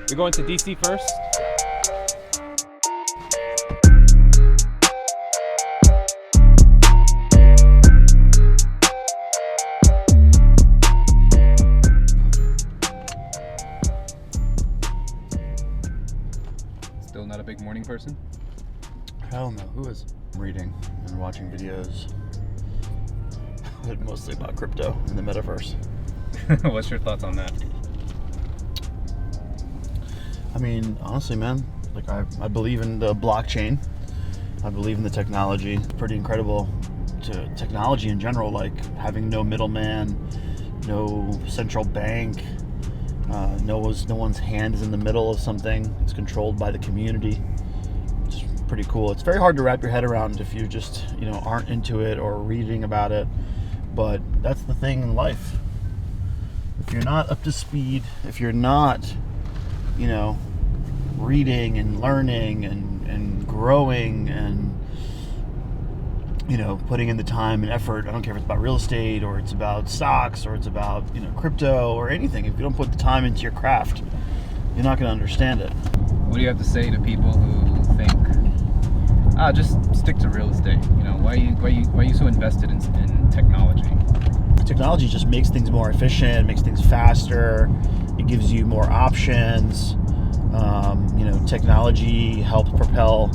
We're going to DC first. Still not a big morning person? Hell no. Who is? Reading and watching videos, but mostly about crypto and the metaverse. What's your thoughts on that? I mean, honestly, man, like I believe in the blockchain. I believe in the technology. It's pretty incredible to technology in general, like having no middleman, no central bank, no one's hand is in the middle of something. It's controlled by the community. It's pretty cool. It's very hard to wrap your head around if you just, aren't into it or reading about it. But that's the thing in life. If you're not up to speed, if you're not, reading and learning and growing and, putting in the time and effort, I don't care if it's about real estate or it's about stocks or it's about, crypto or anything. If you don't put the time into your craft, you're not going to understand it. What do you have to say to people who think, just stick to real estate? Why are you so invested in technology? Technology just makes things more efficient, makes things faster. It gives you more options. Technology helps propel,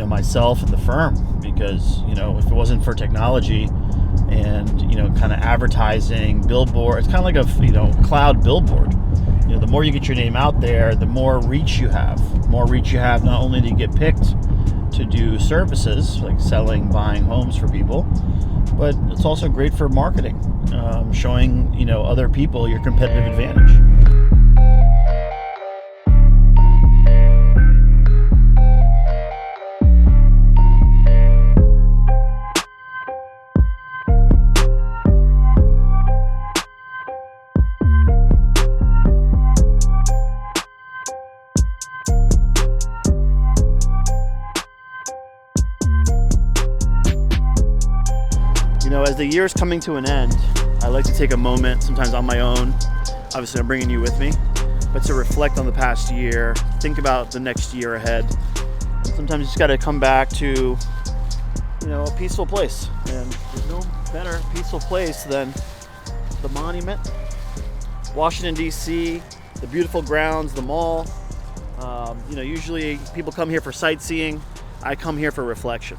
myself and the firm, because, if it wasn't for technology and, kind of advertising, billboard, it's kind of like a, cloud billboard. The more you get your name out there, the more reach you have. Not only do you get picked to do services like selling, buying homes for people, but it's also great for marketing, showing, other people your competitive advantage. As the year's coming to an end, I like to take a moment, sometimes on my own, obviously I'm bringing you with me, but to reflect on the past year, think about the next year ahead. And sometimes you just got to come back to, a peaceful place. And there's no better peaceful place than the monument, Washington, D.C., the beautiful grounds, the mall. Usually people come here for sightseeing. I come here for reflection.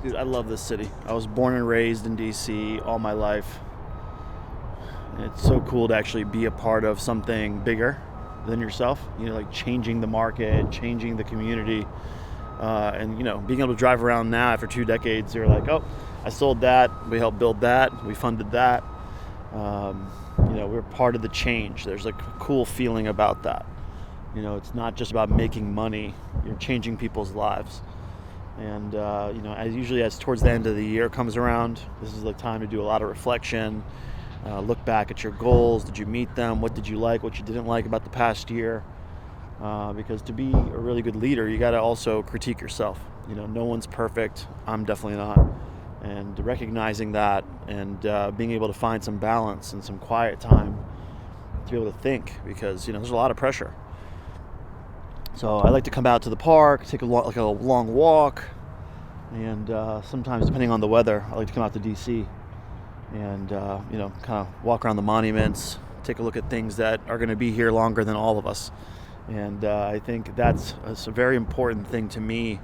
Dude, I love this city. I was born and raised in DC all my life. And it's so cool to actually be a part of something bigger than yourself. Like changing the market, changing the community. And being able to drive around now after 2 decades, you're like, oh, I sold that. We helped build that. We funded that. We're part of the change. There's like a cool feeling about that. It's not just about making money. You're changing people's lives. And, as towards the end of the year comes around, this is the time to do a lot of reflection, look back at your goals. Did you meet them? What did you like? What you didn't like about the past year? Because to be a really good leader, you got to also critique yourself. No one's perfect. I'm definitely not. And recognizing that and being able to find some balance and some quiet time to be able to think, because, there's a lot of pressure. So I like to come out to the park, take a long walk, and sometimes, depending on the weather, I like to come out to DC and kind of walk around the monuments, take a look at things that are going to be here longer than all of us. And I think that's a very important thing to me,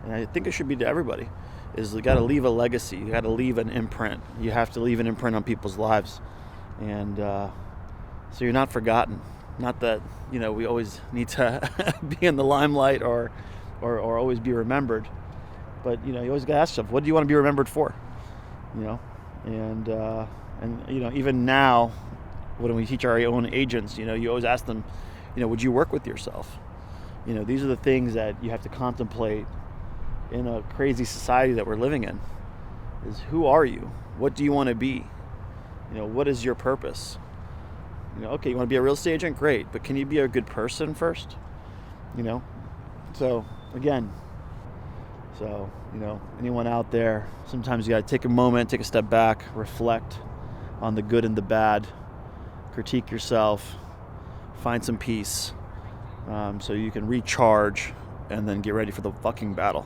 and I think it should be to everybody, is you got to leave a legacy. You got to leave an imprint. You have to leave an imprint on people's lives, and so you're not forgotten. Not that, we always need to be in the limelight or always be remembered. But, you always got to ask yourself, what do you want to be remembered for? And even now, when we teach our own agents, you always ask them, would you work with yourself? These are the things that you have to contemplate in a crazy society that we're living in. Is who are you? What do you want to be? What is your purpose? Okay, you want to be a real estate agent? Great. But can you be a good person first? So, again, anyone out there, sometimes you got to take a moment, take a step back, reflect on the good and the bad, critique yourself, find some peace, so you can recharge and then get ready for the fucking battle.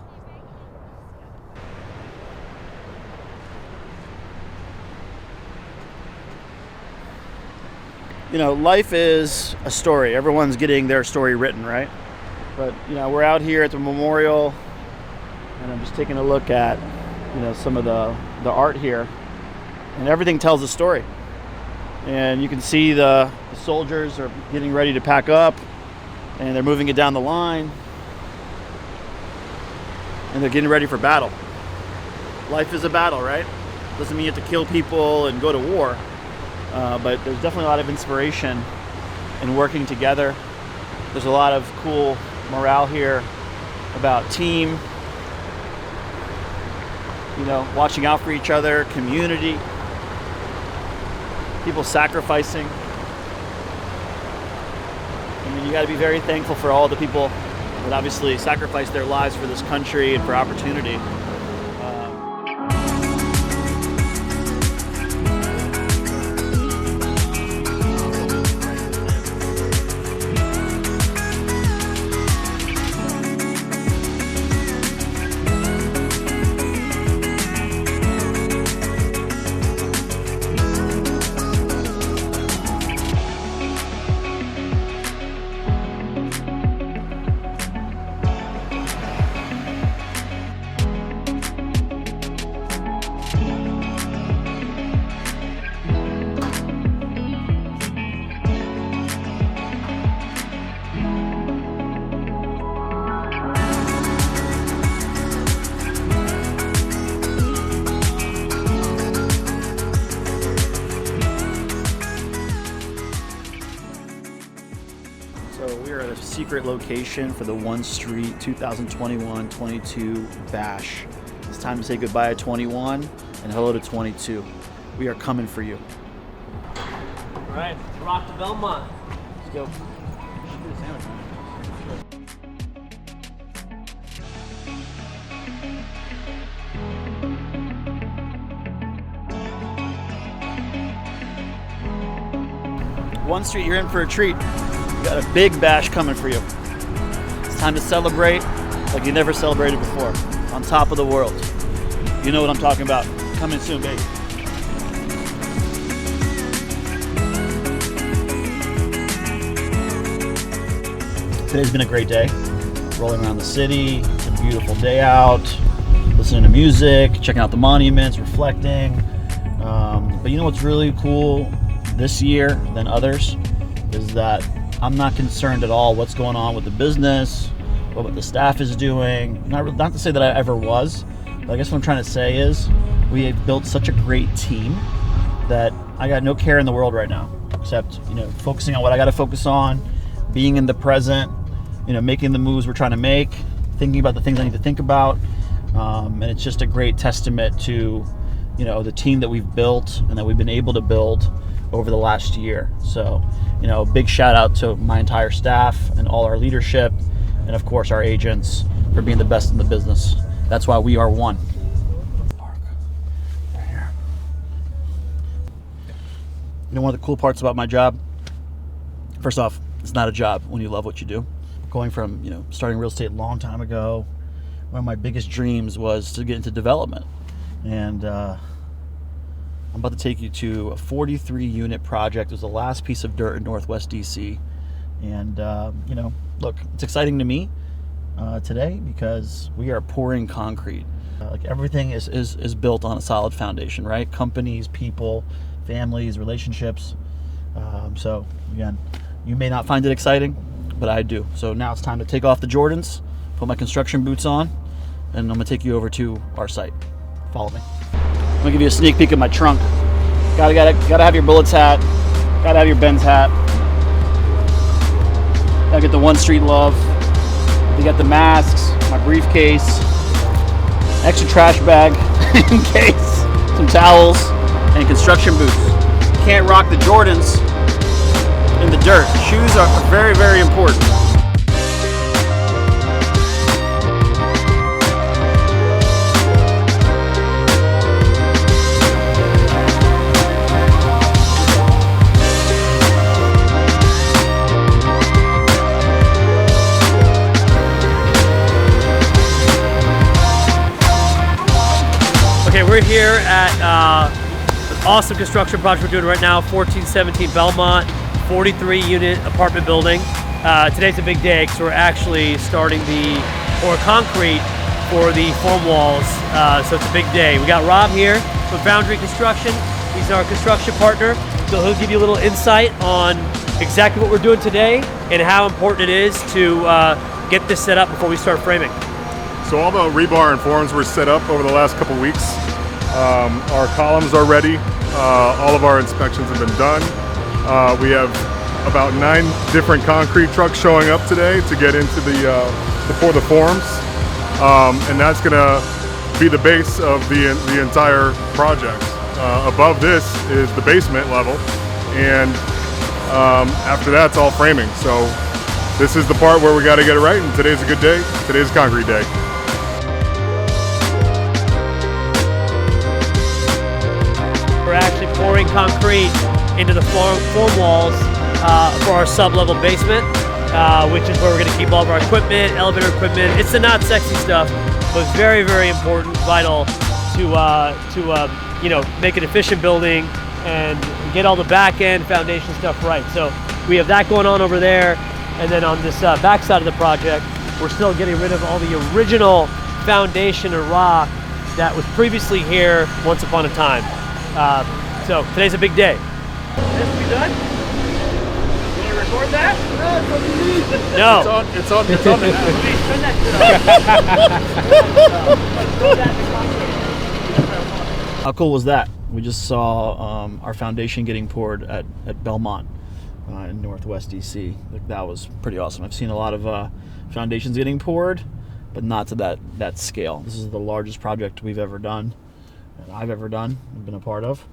You know, life is a story. Everyone's getting their story written, right? But, you know, we're out here at the memorial, and I'm just taking a look at, you know, some of the art here, and everything tells a story. And you can see the soldiers are getting ready to pack up, and they're moving it down the line, and they're getting ready for battle. Life is a battle, right? Doesn't mean you have to kill people and go to war, but there's definitely a lot of inspiration in working together. There's a lot of cool morale here about team, you know, watching out for each other, community, people sacrificing. I mean, you got to be very thankful for all the people that obviously sacrificed their lives for this country and for opportunity. So we are at a secret location for the 1 Street 2021-22 Bash. It's time to say goodbye to 21 and hello to 22. We are coming for you. All right, let's rock to Belmont. Let's go. One Street, you're in for a treat. We got a big bash coming for you. It's time to celebrate like you never celebrated before. On top of the world. You know what I'm talking about. Coming soon, baby. Today's been a great day. Rolling around the city. It's a beautiful day out. Listening to music, checking out the monuments, reflecting. But you know what's really cool this year than others is that I'm not concerned at all what's going on with the business, what the staff is doing. Not to say that I ever was, but I guess what I'm trying to say is we have built such a great team that I got no care in the world right now, except, you know, focusing on what I got to focus on, being in the present, you know, making the moves we're trying to make, thinking about the things I need to think about, and it's just a great testament to, you know, the team that we've built and that we've been able to build over the last year. So, you know, big shout out to my entire staff and all our leadership, and of course our agents for being the best in the business. That's why we are one. Park right here. You know, one of the cool parts about my job, first off, it's not a job when you love what you do. Going from, you know, starting real estate a long time ago, one of my biggest dreams was to get into development. And I'm about to take you to a 43 unit project. It was the last piece of dirt in Northwest DC. And, you know, look, it's exciting to me today because we are pouring concrete. Like everything is built on a solid foundation, right? Companies, people, families, relationships. So again, you may not find it exciting, but I do. So now it's time to take off the Jordans, put my construction boots on, and I'm gonna take you over to our site. Follow me. I'm gonna give you a sneak peek of my trunk. Gotta have your Bullets hat. Gotta have your Benz hat. Gotta get the 1 Street love. We got the masks, my briefcase, extra trash bag in case, some towels, and construction boots. Can't rock the Jordans in the dirt. Shoes are very, very important. we're here at an awesome construction project we're doing right now, 1417 Belmont, 43-unit apartment building. Today's a big day because we're actually starting the pour concrete for the foam walls, so it's a big day. We got Rob here from Foundry Construction. He's our construction partner, so he'll give you a little insight on exactly what we're doing today and how important it is to get this set up before we start framing. So all the rebar and forms were set up over the last couple weeks. Our columns are ready. All of our inspections have been done. We have about 9 different concrete trucks showing up today to get into to pour the forms. And that's gonna be the base of the entire project. Above this is the basement level, and after that's all framing. So this is the part where we got to get it right, and today's a good day. Today's a concrete day. We're actually pouring concrete into the foam walls for our sub-level basement, which is where we're going to keep all of our equipment, elevator equipment. It's the not sexy stuff, but very, very important, vital to make an efficient building and get all the back end foundation stuff right. So we have that going on over there, and then on this back side of the project, we're still getting rid of all the original foundation or rock that was previously here once upon a time. So today's a big day. This will be done? You want to record that? No. It's on the How cool was that? We just saw our foundation getting poured at Belmont in Northwest DC. Like, that was pretty awesome. I've seen a lot of foundations getting poured, but not to that scale. This is the largest project we've ever done, and I've ever done, and been a part of.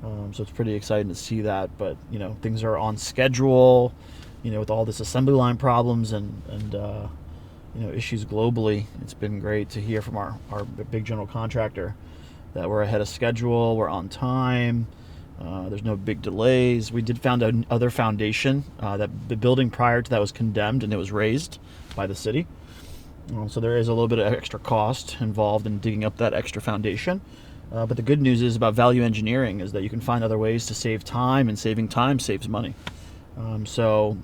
So it's pretty exciting to see that. But things are on schedule. With all this assembly line problems and issues globally, it's been great to hear from our big general contractor that we're ahead of schedule, we're on time, there's no big delays. We did found another foundation that the building prior to that was condemned, and it was raised by the city. So there is a little bit of extra cost involved in digging up that extra foundation. But the good news is about value engineering is that you can find other ways to save time, and saving time saves money. So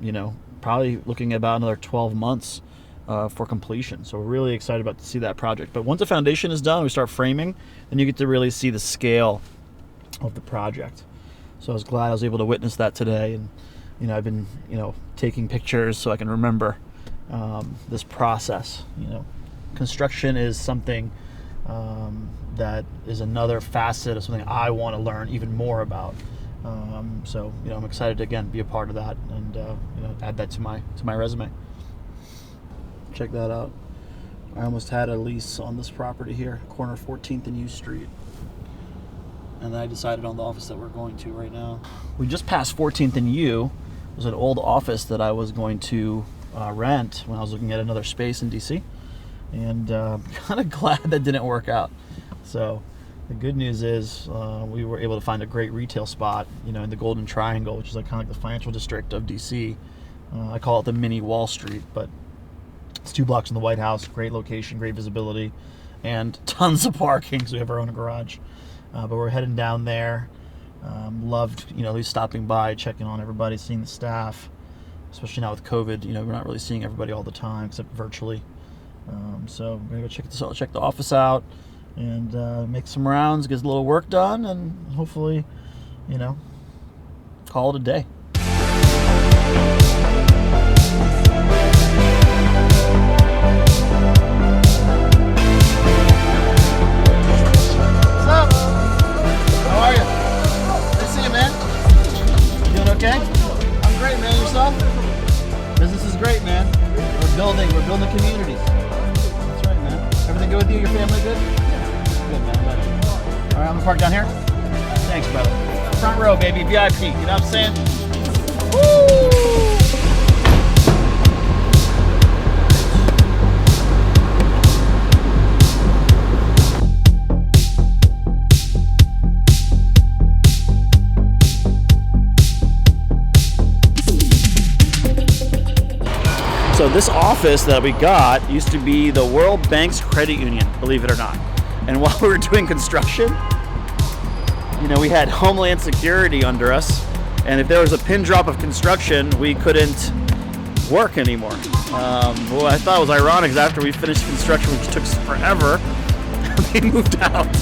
probably looking at about another 12 months for completion. So we're really excited about to see that project. But once the foundation is done, we start framing, then you get to really see the scale of the project. So I was glad I was able to witness that today, and I've been taking pictures so I can remember this process. Construction is something that is another facet of something I want to learn even more about. So I'm excited to again be a part of that and add that to my resume. Check that out. I almost had a lease on this property here, corner 14th and U Street. And then I decided on the office that we're going to right now. We just passed 14th and U. It was an old office that I was going to rent when I was looking at another space in DC. And kind of glad that didn't work out. So the good news is we were able to find a great retail spot, in the Golden Triangle, which is kind of like the financial district of DC. I call it the mini Wall Street, but it's 2 blocks from the White House. Great location, great visibility, and tons of parking, so we have our own garage. But we're heading down there. Loved, at least stopping by, checking on everybody, seeing the staff, especially now with COVID. We're not really seeing everybody all the time, except virtually. So we're gonna go check the office out, and make some rounds, get a little work done, and hopefully, call it a day. How are you? Good to see you, man. You doing okay? I'm great, man. Yourself? Business is great, man. We're building communities. That's right, man. Everything good with you? Your family good? Good, man. Glad you. All right, I'm gonna park down here. Thanks, brother. Front row, baby. VIP. You know what I'm saying? Woo! So this office that we got used to be the World Bank's credit union, believe it or not. And while we were doing construction, you know, we had Homeland Security under us, and if there was a pin drop of construction, we couldn't work anymore. What I thought was ironic is after we finished construction, which took forever, they moved out.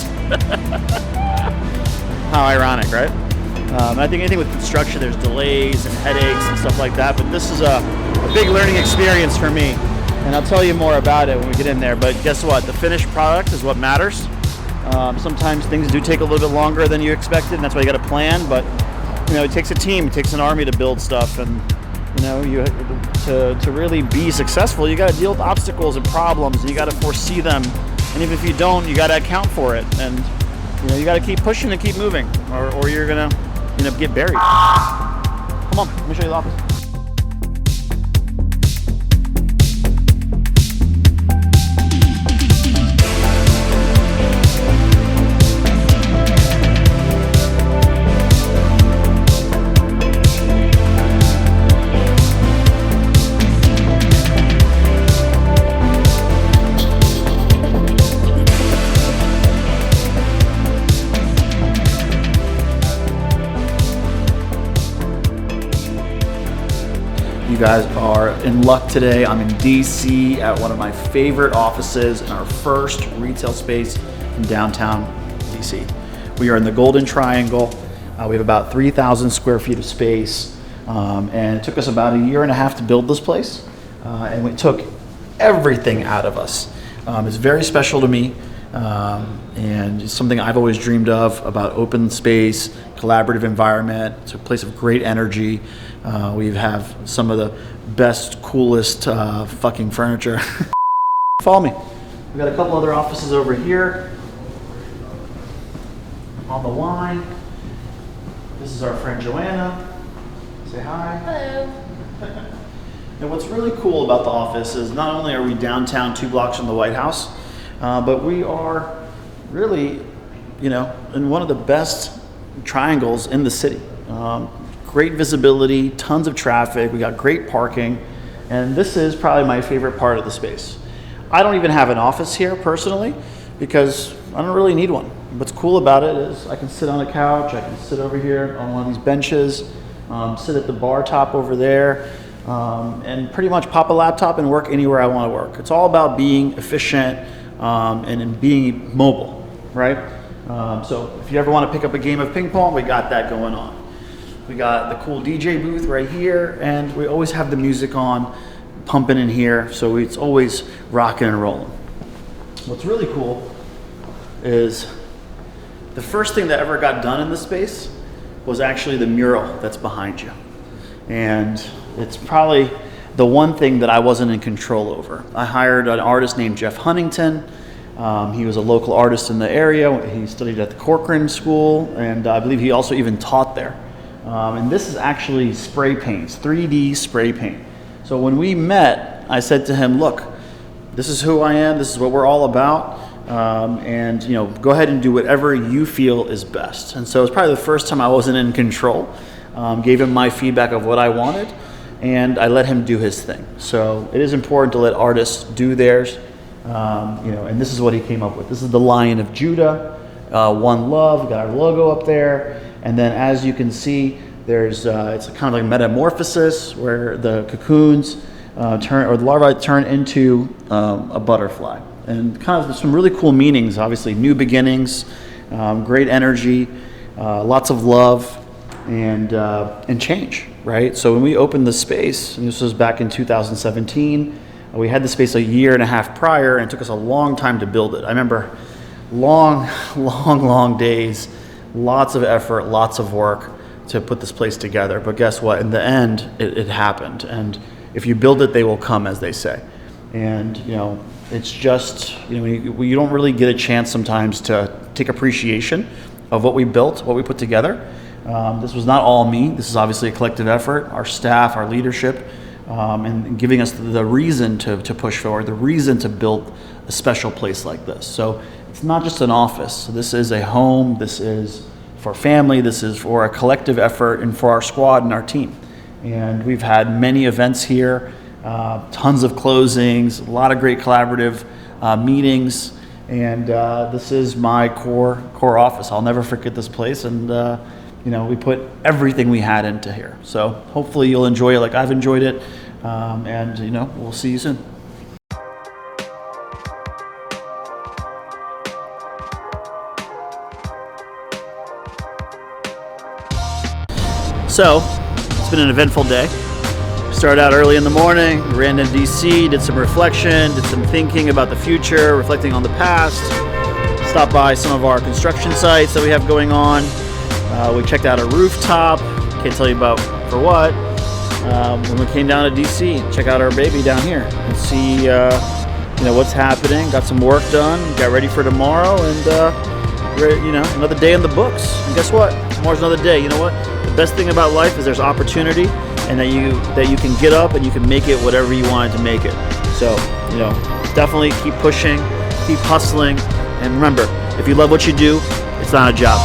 How ironic, right? I think anything with construction, there's delays and headaches and stuff like that, but this is a big learning experience for me. And I'll tell you more about it when we get in there, but guess what? The finished product is what matters. Sometimes things do take a little bit longer than you expected, and that's why you got to plan, but you know, it takes a team, it takes an army to build stuff, and you know, to really be successful, you got to deal with obstacles and problems, and you got to foresee them, and even if you don't, you got to account for it, and you know, you got to keep pushing and keep moving, or you're gonna, you know, get buried. Come on, let me show you the office. You guys are in luck today. I'm in DC at one of my favorite offices in our first retail space in downtown DC. We are in the Golden Triangle. We have about 3,000 square feet of space, and it took us about a year and a half to build this place, and it took everything out of us. It's very special to me, and it's something I've always dreamed of, about open space, collaborative environment. It's a place of great energy. We have some of the best, coolest fucking furniture. Follow me. We got a couple other offices over here on the line. This is our friend Joanna. Say hi. Hello. And what's really cool about the office is not only are we downtown 2 blocks from the White House, but we are really, you know, in one of the best triangles in the city. Great visibility, tons of traffic, we got great parking, and this is probably my favorite part of the space. I don't even have an office here personally because I don't really need one. What's cool about it is I can sit on a couch, I can sit over here on one of these benches, sit at the bar top over there, and pretty much pop a laptop and work anywhere I want to work. It's all about being efficient and being mobile, right? So if you ever want to pick up a game of ping pong, we got that going on. We got the cool DJ booth right here, and we always have the music on, pumping in here, so it's always rocking and rolling. What's really cool is the first thing that ever got done in this space was actually the mural that's behind you. And it's probably the one thing that I wasn't in control over. I hired an artist named Jeff Huntington. He was a local artist in the area. He studied at the Corcoran School, and I believe he also even taught there. And this is actually spray paints, 3D spray paint. So when we met, I said to him, look, this is who I am, this is what we're all about, and you know, go ahead and do whatever you feel is best. And so it's probably the first time I wasn't in control. Gave him my feedback of what I wanted, and I let him do his thing. So it is important to let artists do theirs, you know, and this is what he came up with. This is the Lion of Judah, One Love, we got our logo up there. And then as you can see, there's it's kind of like metamorphosis where the cocoons the larvae turn into a butterfly. And kind of some really cool meanings, obviously new beginnings, great energy, lots of love, and change, right? So when we opened the space, and this was back in 2017, we had the space a year and a half prior, and it took us a long time to build it. I remember long days, lots of effort, lots of work to put this place together. But guess what? In the end, it happened. And if you build it, they will come, as they say. And, you know, it's just, you know, you don't really get a chance sometimes to take appreciation of what we built, what we put together. This was not all me. This is obviously a collective effort, our staff, our leadership, and giving us the reason to push forward, the reason to build a special place like this. So it's not just an office. This is a home. This is for family. This is for a collective effort and for our squad and our team. And we've had many events here, tons of closings, a lot of great collaborative meetings, And this is my core office. I'll never forget this place. And we put everything we had into here. So hopefully you'll enjoy it like I've enjoyed it. And we'll see you soon. So it's been an eventful day. Started out early in the morning, ran to DC, did some reflection, did some thinking about the future, reflecting on the past, stopped by some of our construction sites that we have going on. We checked out a rooftop, can't tell you about for what. When we came down to DC, check out our baby down here and see what's happening. Got some work done, got ready for tomorrow, and another day in the books. And guess what? Tomorrow's another day. You know what? The best thing about life is there's opportunity, and that you can get up and you can make it whatever you wanted to make it. So, definitely keep pushing, keep hustling, and remember, if you love what you do, it's not a job.